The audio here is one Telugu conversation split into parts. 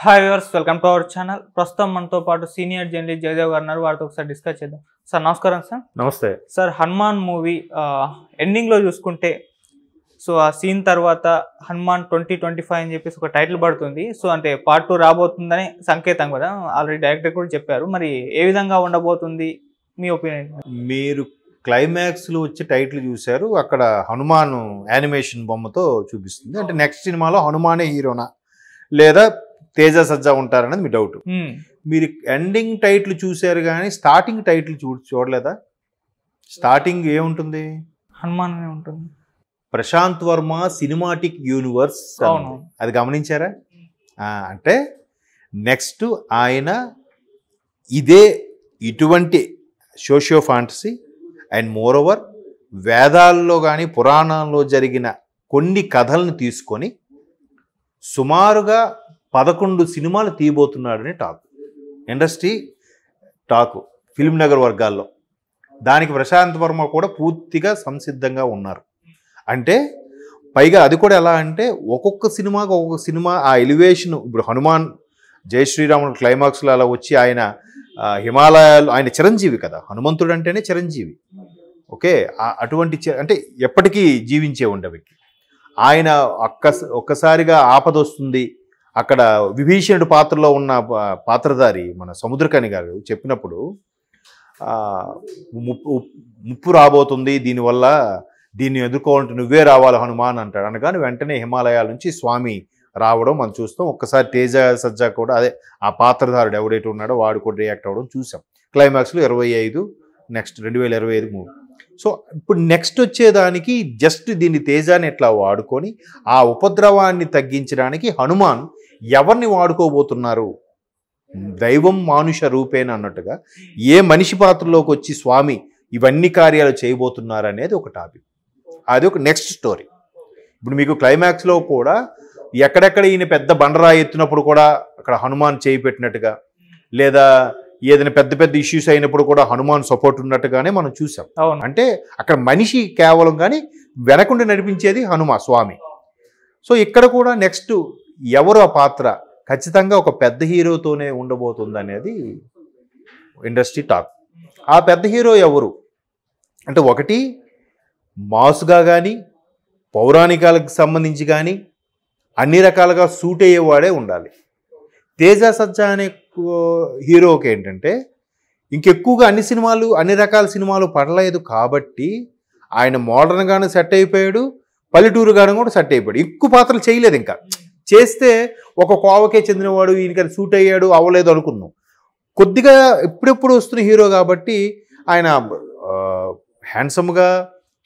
Hi viewers, welcome to our channel. ప్రస్తుతం మనతో పాటు సీనియర్ జర్నలిస్ట్ జయదేవ్ గారు ఉన్నారు. వారితో ఒకసారి డిస్కస్ చేద్దాం. సార్ నమస్కారం. సార్ నమస్తే సార్. హనుమాన్ మూవీ ఎండింగ్లో చూసుకుంటే ఆ సీన్ తర్వాత హనుమాన్ 2025 అని చెప్పేసి ఒక టైటిల్ పడుతుంది. అంటే పార్ట్ 2 రాబోతుందని సంకేతం కదా, ఆల్రెడీ డైరెక్టర్ కూడా చెప్పారు. మరి ఏ విధంగా ఉండబోతుంది మీ ఒపీనియన్? మీరు క్లైమాక్స్లో వచ్చి టైటిల్ చూశారు, అక్కడ హనుమాన్ యానిమేషన్ బొమ్మతో చూపిస్తుంది. అంటే నెక్స్ట్ సినిమాలో హనుమానే హీరోనా లేదా తేజ సజ్జా ఉంటారనేది మీ డౌట్. మీరు ఎండింగ్ టైటిల్ చూశారు కానీ స్టార్టింగ్ టైటిల్ చూడలేదా? స్టార్టింగ్ ఏముంటుంది? హనుమాన్ ఉంటుంది. Prashanth Varma cinematic universe. అది గమనించారా? అంటే నెక్స్ట్ ఆయన ఇటువంటి socio fantasy and more over వేదాల్లో కానీ పురాణాల్లో జరిగిన కొన్ని కథలను తీసుకొని సుమారుగా 11 సినిమాలు తీయబోతున్నాడని talk, industry talk, film Nagar వర్గాల్లో. దానికి ప్రశాంత్ వర్మ కూడా పూర్తిగా సంసిద్ధంగా ఉన్నారు. అంటే పైగా అది కూడా ఎలా అంటే ఒక్కొక్క సినిమా ఆ ఎలివేషన్. ఇప్పుడు హనుమాన్ జై శ్రీరాముడు క్లైమాక్స్లో అలా వచ్చి ఆయన హిమాలయాలు, ఆయన చిరంజీవి కదా, హనుమంతుడు అంటేనే చిరంజీవి. ఓకే, అటువంటి అంటే ఎప్పటికీ జీవించే ఉండవి. ఆయన ఒక్కసారిగా ఆపద వస్తుంది. అక్కడ విభీషణుడు పాత్రలో ఉన్న పాత్రధారి మన సముద్రకని గారు చెప్పినప్పుడు ముప్పు రాబోతుంది, దీన్ని ఎదుర్కోవాలంటే నువ్వే రావాలి హనుమాన్ అంటాడు. అనగానే వెంటనే హిమాలయాల నుంచి స్వామి రావడం మనం చూస్తాం. ఒక్కసారి తేజ సజ్జా కూడా అదే ఆ పాత్రధారుడు ఎవడైతే ఉన్నాడో వాడు కూడా రియాక్ట్ అవ్వడం చూసాం. క్లైమాక్స్లో 25 నెక్స్ట్ 2025 మూవీ. సో ఇప్పుడు నెక్స్ట్ వచ్చేదానికి జస్ట్ దీన్ని తేజాన్ని ఎట్లా వాడుకొని ఆ ఉపద్రవాన్ని తగ్గించడానికి హనుమాన్ ఎవరిని వాడుకోబోతున్నారు? దైవం మానుష రూపేణ అన్నట్టుగా ఏ మనిషి పాత్రలోకి వచ్చి స్వామి ఇవన్నీ కార్యాలు చేయబోతున్నారు అనేది ఒక టాపిక్. అది ఒక నెక్స్ట్ స్టోరీ. ఇప్పుడు మీకు క్లైమాక్స్లో కూడా ఎక్కడెక్కడ ఈయన పెద్ద బండరాయి ఎత్తినప్పుడు కూడా అక్కడ హనుమాన్ చేయి పెట్టినట్టుగా, లేదా ఏదైనా పెద్ద ఇష్యూస్ అయినప్పుడు కూడా హనుమాన్ సపోర్ట్ ఉన్నట్టుగానే మనం చూసాం. అంటే అక్కడ మనిషి కేవలం కానీ వెనకుండి నడిపించేది స్వామి. సో ఇక్కడ కూడా నెక్స్ట్ ఎవరు ఆ పాత్ర ఖచ్చితంగా ఒక పెద్ద హీరోతోనే ఉండబోతుంది అనేది ఇండస్ట్రీ టాక్. ఆ పెద్ద హీరో ఎవరు అంటే ఒకటి మాసుగా కానీ పౌరాణికాలకు సంబంధించి కానీ అన్ని రకాలుగా సూట్ అయ్యేవాడే ఉండాలి. తేజ సజ్జా అనే హీరోకి ఏంటంటే ఇంకెక్కువగా అన్ని రకాల సినిమాలు పడలేదు కాబట్టి ఆయన మోడర్న్గానే సెట్ అయిపోయాడు, పల్లెటూరుగాను కూడా సెట్ అయిపోయాడు. ఎక్కువ పాత్రలు చేయలేదు. ఇంకా చేస్తే ఒక కోవకే చెందినవాడు, ఈయనకి సూట్ అయ్యాడు అవ్వలేదు అనుకున్నాం. కొద్దిగా ఎప్పుడెప్పుడు వస్తున్న హీరో కాబట్టి ఆయన హ్యాండ్సమ్గా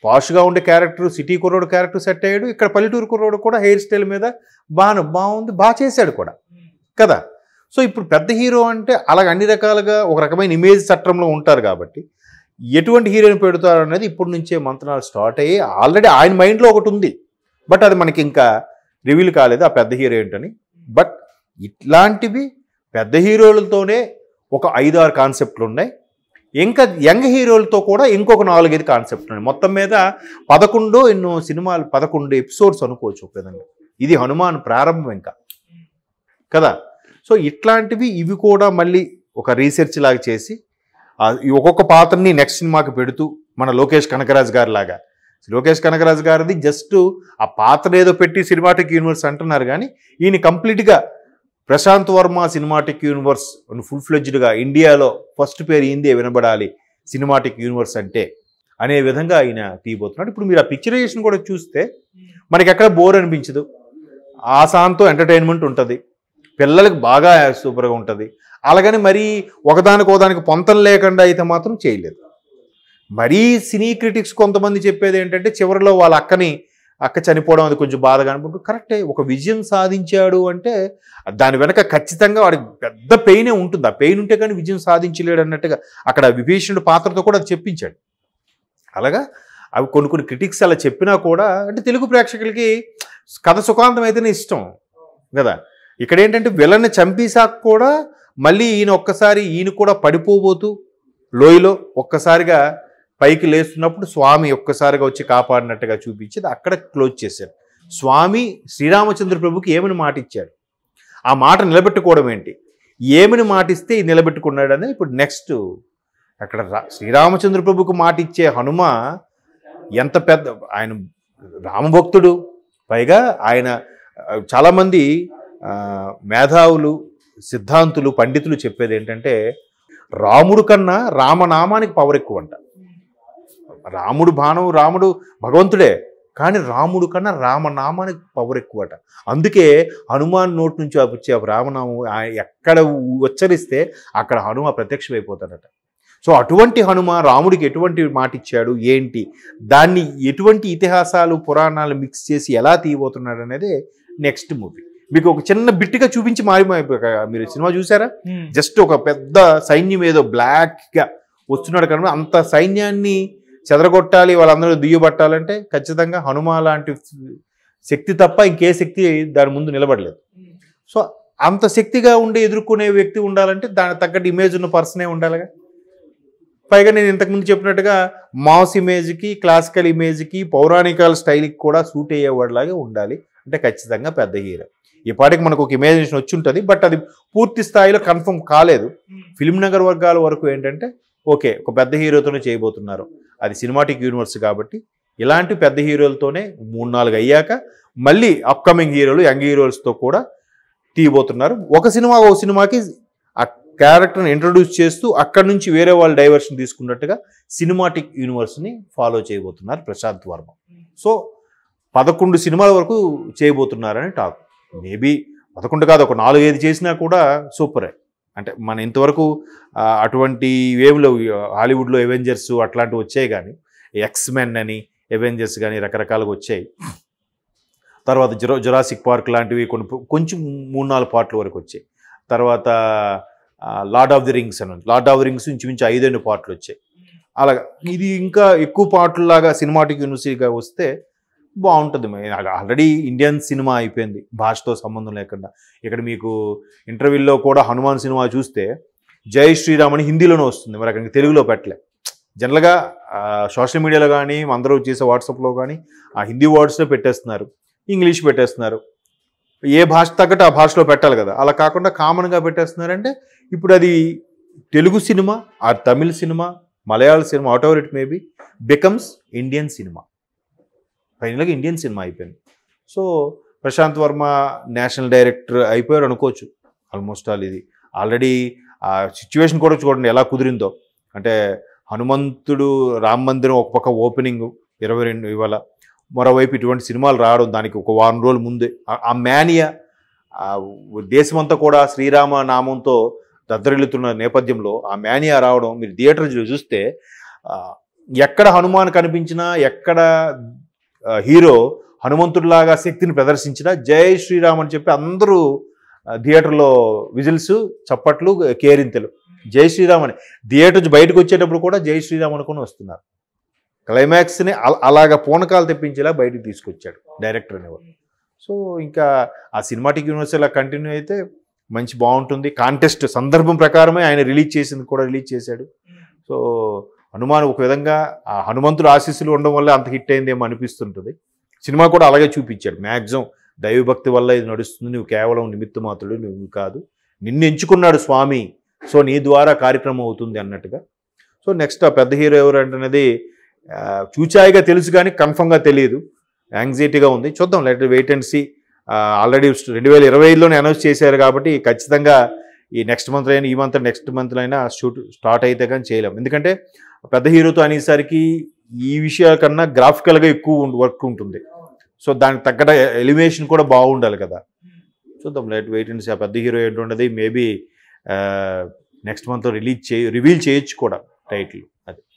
పాష్గా ఉండే క్యారెక్టర్, సిటీ కుర్రోడు క్యారెక్టర్ సెట్ అయ్యాడు. ఇక్కడ పల్లెటూరు కుర్రోడు కూడా హెయిర్ స్టైల్ మీద బాగుంది, బాగా చేశాడు కూడా కదా. సో ఇప్పుడు పెద్ద హీరో అంటే అలాగ అన్ని రకాలుగా ఒక రకమైన ఇమేజ్ చట్టంలో ఉంటారు కాబట్టి ఎటువంటి హీరోని పెడతారు అనేది ఇప్పటి నుంచే మంత్రాలు స్టార్ట్ అయ్యి ఆల్రెడీ ఆయన మైండ్లో ఒకటి ఉంది. బట్ అది మనకి ఇంకా రివీల్ కాలేదు ఆ పెద్ద హీరో ఏంటని. బట్ ఇట్లాంటివి పెద్ద హీరోలతోనే ఒక 5-6 కాన్సెప్ట్లు ఉన్నాయి. ఇంకా యంగ్ హీరోలతో కూడా ఇంకొక 4-5 కాన్సెప్ట్లు ఉన్నాయి. మొత్తం మీద 11 ఎపిసోడ్స్ అనుకోవచ్చు ఒక విధంగా. ఇది హనుమాన్ ప్రారంభం ఇంకా కదా. సో ఇట్లాంటివి ఇవి కూడా మళ్ళీ ఒక రీసెర్చ్ లాగా చేసి ఒక్కొక్క పాత్రని నెక్స్ట్ సినిమాకి పెడుతూ మన లోకేష్ కనకరాజ్ గారి లాగా. లోకేష్ కనకరాజ్ గారిది జస్ట్ ఆ పాత్ర ఏదో పెట్టి సినిమాటిక్ యూనివర్స్ అంటున్నారు కానీ ఈయన కంప్లీట్గా Prasanth Varma cinematic universe full ఫ్లెడ్జ్డ్గా ఇండియాలో ఫస్ట్ పేరు ఈందే వినబడాలి సినిమాటిక్ యూనివర్స్ అంటే అనే విధంగా ఆయన తీయబోతున్నాడు. ఇప్పుడు మీరు ఆ పిక్చరైజేషన్ కూడా చూస్తే మనకి ఎక్కడ బోర్ అనిపించదు. ఆసాంతో ఎంటర్టైన్మెంట్ ఉంటుంది, పిల్లలకు బాగా సూపర్గా ఉంటుంది. అలాగని మరీ ఒకదానికి పొంతం లేకుండా అయితే మాత్రం చేయలేదు. మరీ సినీ క్రిటిక్స్ కొంతమంది చెప్పేది ఏంటంటే చివరిలో వాళ్ళ అక్క చనిపోవడం అది కొంచెం బాధగా అనుకుంటూ. కరెక్టే, ఒక విజయం సాధించాడు అంటే దాని వెనక ఖచ్చితంగా వాడికి పెద్ద పెయినే ఉంటుంది. ఆ పెయిన్ ఉంటే కానీ విజయం సాధించలేడు అన్నట్టుగా అక్కడ విభీషణుడు పాత్రతో కూడా అది చెప్పించాడు. అలాగా అవి కొన్ని క్రిటిక్స్ అలా చెప్పినా కూడా అంటే తెలుగు ప్రేక్షకులకి కథ సుఖాంతం అయితేనే ఇష్టం కదా. ఇక్కడ ఏంటంటే విలన్ని చంపేశాక కూడా మళ్ళీ ఈయన కూడా పడిపోబోతూ లోయలో ఒక్కసారిగా పైకి లేస్తున్నప్పుడు స్వామి ఒక్కసారిగా వచ్చి కాపాడినట్టుగా చూపించి అక్కడ క్లోజ్ చేశారు. స్వామి శ్రీరామచంద్ర ప్రభుకి ఏమని మాట ఇచ్చాడు? ఆ మాట నిలబెట్టుకోవడం ఏంటి, ఏమిని మాటిస్తే నిలబెట్టుకున్నాడని ఇప్పుడు నెక్స్ట్ అక్కడ శ్రీరామచంద్ర ప్రభుకు మాట ఇచ్చే హనుమ ఎంత పెద్ద, ఆయన రామభక్తుడు, పైగా ఆయన చాలామంది మేధావులు, సిద్ధాంతులు, పండితులు చెప్పేది ఏంటంటే రాముడు కన్నా రామనామానికి పవర్ ఎక్కువ అంట. రాముడు బాణం, రాముడు భగవంతుడే, కానీ రాముడు కన్నా రామనామానికి పవర్ ఎక్కువట. అందుకే హనుమాన్ నోటి నుంచి వచ్చే రామనామం ఎక్కడ ఉచ్చరిస్తే అక్కడ హనుమ ప్రత్యక్షమైపోతాడట. సో అటువంటి హనుమ రాముడికి ఎటువంటి మాట ఇచ్చాడు ఏంటి, దాన్ని ఎటువంటి ఇతిహాసాలు పురాణాలు మిక్స్ చేసి ఎలా తీయబోతున్నాడు అనేది నెక్స్ట్ మూవీ. మీకు ఒక చిన్న బిట్గా చూపించి మీరు సినిమా చూసారా, జస్ట్ ఒక పెద్ద సైన్యం ఏదో బ్లాక్గా వస్తున్నాడు కనుక అంత సైన్యాన్ని చెదరగొట్టాలి, వాళ్ళందరూ దుయ్యబట్టాలంటే ఖచ్చితంగా హనుమ లాంటి శక్తి తప్ప ఇంకే శక్తి దాని ముందు నిలబడలేదు. సో అంత శక్తిగా ఉండి ఎదుర్కొనే వ్యక్తి ఉండాలంటే దానికి తగ్గట్టు ఇమేజ్ ఉన్న పర్సనే ఉండాలిగా. పైగా నేను ఇంతకుముందు చెప్పినట్టుగా మాస్ ఇమేజ్కి, క్లాసికల్ ఇమేజ్కి, పౌరాణికాల స్టైల్కి కూడా సూట్ అయ్యేవాడిలాగే ఉండాలి. అంటే ఖచ్చితంగా పెద్ద హీరో. ఈ పాటికి మనకు ఒక ఇమాజినేషన్ వచ్చి ఉంటుంది, బట్ అది పూర్తి స్థాయిలో కన్ఫర్మ్ కాలేదు. ఫిల్మ్ నగర్ వర్గాల వరకు ఏంటంటే ఓకే, ఒక పెద్ద హీరోతోనే చేయబోతున్నారు, అది సినిమాటిక్ యూనివర్స్ కాబట్టి ఇలాంటి పెద్ద హీరోలతోనే 3-4 అయ్యాక మళ్ళీ అప్కమింగ్ హీరోలు, యంగ్ హీరోస్తో కూడా తీయబోతున్నారు. ఒక సినిమాకి ఆ క్యారెక్టర్ని ఇంట్రడ్యూస్ చేస్తూ అక్కడి నుంచి వేరే వాళ్ళు డైవర్షన్ తీసుకున్నట్టుగా సినిమాటిక్ యూనివర్స్ని ఫాలో చేయబోతున్నారు ప్రశాంత్ వర్మ. సో 11 సినిమాల వరకు చేయబోతున్నారని టాక్. మేబీ 11 కాదు, ఒక 4-5 చేసినా కూడా సూపరే. అంటే మన ఇంతవరకు అటువంటి వేవ్లో హాలీవుడ్లో అవెంజర్స్ అట్లాంటివి వచ్చాయి, కానీ ఎక్స్మెన్ అని అవెంజర్స్ కానీ రకరకాలుగా వచ్చాయి. తర్వాత జురాసిక్ పార్క్ లాంటివి కొంచెం 3-4 పార్ట్ల వరకు వచ్చాయి. తర్వాత లార్డ్ ఆఫ్ ది రింగ్స్ అని, లార్డ్ ఆఫ్ ది రింగ్స్ ఇంచుమించు 5 పార్ట్లు వచ్చాయి. అలాగా ఇది ఇంకా ఎక్కువ పార్ట్లలాగా సినిమాటిక్ యూనివర్సిటీగా వస్తే బాగుంటుంది. ఆల్రెడీ ఇండియన్ సినిమా అయిపోయింది భాషతో సంబంధం లేకుండా. ఇక్కడ మీకు ఇంటర్వ్యూల్లో కూడా హనుమాన్ సినిమా చూస్తే జై శ్రీరామ్ అని హిందీలోనే వస్తుంది, మరి అక్కడికి తెలుగులో పెట్టలే. జనరల్గా సోషల్ మీడియాలో కానీ అందరూ చేసే వాట్సాప్లో కానీ ఆ హిందీ వర్డ్స్లో పెట్టేస్తున్నారు, ఇంగ్లీష్ పెట్టేస్తున్నారు. ఏ భాష తగ్గట్టు ఆ భాషలో పెట్టాలి కదా, అలా కాకుండా కామన్గా పెట్టేస్తున్నారంటే ఇప్పుడు అది తెలుగు సినిమా, ఆ Tamil cinema, Malayalam cinema, whatever it may be, becomes Indian cinema. ఫైనల్గా ఇండియన్ సినిమా అయిపోయింది. So Prashanth Varma national director అయిపోయారు అనుకోవచ్చు ఆల్మోస్ట్ ఆల్. ఇది ఆల్రెడీ ఆ సిచ్యువేషన్ కూడా చూడండి ఎలా కుదిరిందో. అంటే హనుమంతుడు రామ మందిరం ఒక పక్క ఓపెనింగ్ 22 ఇవాళ, మరోవైపు ఇటువంటి సినిమాలు రావడం దానికి ఒక 1 వారం రోజుల ముందే ఆ మేనియా దేశమంతా కూడా శ్రీరామ నామంతో దద్దరిల్లుతున్న నేపథ్యంలో ఆ మేనియా రావడం, మీరు థియేటర్ చూస్తే ఎక్కడ హనుమాన్ కనిపించినా, ఎక్కడ హీరో హనుమంతుడిలాగా శక్తిని ప్రదర్శించినా జై శ్రీరామ్ అని చెప్పి అందరూ థియేటర్లో విజిల్స్, చప్పట్లు, కేరింతలు, జై శ్రీరామ్ అని. థియేటర్ నుంచి బయటకు వచ్చేటప్పుడు కూడా జై శ్రీరామ్ అనుకుని వస్తున్నారు. క్లైమాక్స్ని అలాగా పూనకాలు తెప్పించేలా బయటకు తీసుకొచ్చాడు డైరెక్టర్ అనేవాడు. సో ఇంకా ఆ సినిమాటిక్ యూనివర్స్ ఇలా కంటిన్యూ అయితే మంచి బాగుంటుంది. కాంటెస్ట్ సందర్భం ప్రకారమే ఆయన రిలీజ్ చేసింది కూడా రిలీజ్ చేశాడు. సో హనుమాన్ ఒక విధంగా ఆ హనుమంతుడు ఆశీస్సులు ఉండడం వల్ల అంత హిట్ అయిందేమో అనిపిస్తుంటుంది. సినిమా కూడా అలాగే చూపించాడు. మ్యాక్సిమం దైవభక్తి వల్ల ఇది నడుస్తుంది, నువ్వు కేవలం నిమిత్త మాత్రుడు, నువ్వు కాదు, నిన్ను ఎంచుకున్నాడు స్వామి, సో నీ ద్వారా కార్యక్రమం అవుతుంది అన్నట్టుగా. సో నెక్స్ట్ ఆ పెద్ద హీరో ఎవరు అంటున్నది చూచాయిగా తెలుసు కానీ కన్ఫర్మ్గా తెలియదు, యాంగ్జైటీగా ఉంది. చూద్దాం, let wait and see. Already 2025లోనే అనౌన్స్ చేశారు కాబట్టి ఖచ్చితంగా ఈ నెక్స్ట్ మంత్ అయినా, ఈ మంత్ నెక్స్ట్ మంత్లో అయినా షూట్ స్టార్ట్ అయితే కానీ చేయలేం. ఎందుకంటే పెద్ద హీరోతో అనేసరికి ఈ విషయాల కన్నా గ్రాఫికల్గా ఎక్కువ వర్క్ ఉంటుంది. సో దానికి తగ్గట్టు ఎలివేషన్ కూడా బాగుండాలి కదా. చూద్దాం, లెట్ వెయిట్ అండ్ సీ. ఆ పెద్ద హీరో ఏంటున్నది మేబీ నెక్స్ట్ మంత్ రివీల్ చేయొచ్చు కూడా టైటిల్.